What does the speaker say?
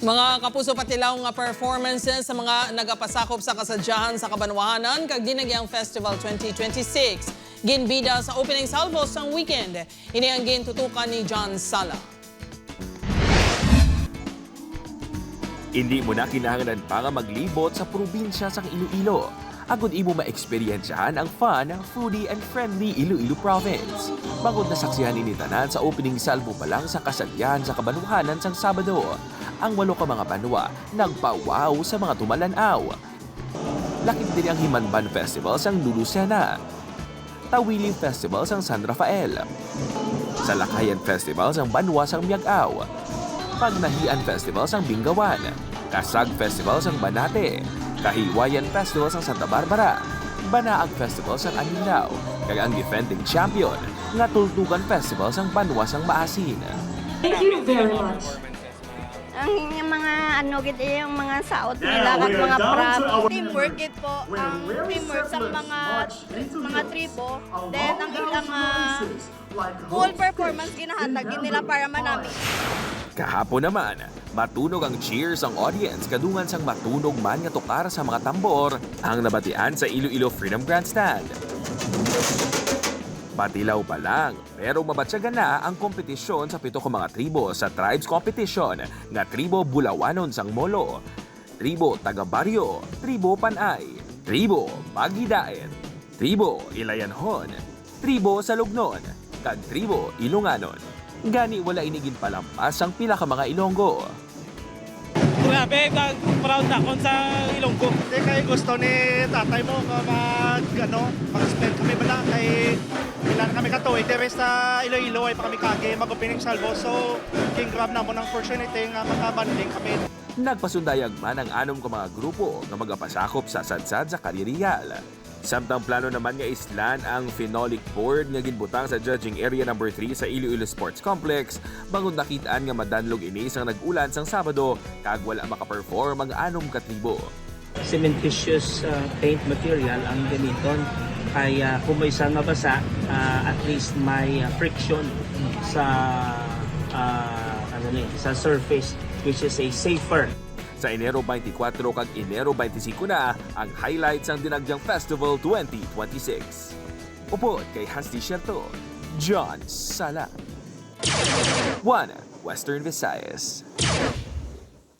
Mga kapuso patilaw nga performances sa mga nagapasakop sa kasadyahan sa Kabanwahanan kag Dinagyang Festival 2026. Ginbida sa opening salvos sang weekend. Ini ang gintutukan ni John Sala. Hindi mo na kinahanglan pa nga maglibot sa probinsya sang Iloilo. Agud imo maeksperiensyahan ang fun, foodie and friendly Iloilo Province. Bangod na saksihan ini tanan sa opening salvo pa lang sa kasadyahan sa Kabanwahanan sang Sabado. Ang 8 ka mga banwa nagpa-wow sa mga tumalanaw. Lakip din ang Himanban Festival sang Lucena, Tawiling Festival sang San Rafael, Salakayan Festival sang Banwa sang Miagaw, Pagnahian Festival sang Bingawan, Kasag Festival sang Banate, Kahiwayan Festival sang Santa Barbara, Banaag Festival sang Anilao, kag ang defending champion nga Tultugan Festival sang Banwa sang Maasin. Thank you very much. Ang mga yung mga saot nila at mga prop. Teamwork gid po ang teamwork sa mga tribo. Then ang ilang whole performance ginahatag nila para manami. Kahapon naman, matunog ang cheers ang audience kadungan sang matunog man nga tukar sa mga tambor ang nabatian sa Iloilo Freedom Grandstand. Patilaw pa lang, pero mabatyagan na ang kompetisyon sa 7 ka mga tribo sa Tribes Competition nga Tribo Bulawanon sang Molo, Tribo Tagabaryo, Tribo Panay, Tribo Bagidaen, Tribo Ilayanhon, Tribo Salugnon, kag Tribo Ilonganon. Gani wala inigin palampas ang pila ka mga Ilonggo. Grabe, proud na ako sa Ilonggo. Hindi kayo gusto ni tatay mo mag-spend kami ba lang kay ilan kami katuig. Dere sa Iloilo ay pa kami kage mag-opening salvo. So, king grab na mo ng opportunity nga makabanding kami. Nagpasundayag man ang 6 ka mga grupo nga magapasakop sa sadsad sa Karirial. Samtang plano naman nga islan ang phenolic board nga ginbutang sa judging area number 3 sa Iloilo Sports Complex bangod nakitaan nga madanlog ini sang nag-ulan sang Sabado kag wala makaperform ang 6 ka tribo. Cementitious paint material ang gamiton kaya kung may isang mabasa at least may friction sa sa surface which is a safer. Sa Enero 24 kag Enero 25 na ang highlights ng Dinagyang Festival 2026. Upod kay Hans Desierto, John Sala. 1 Western Visayas.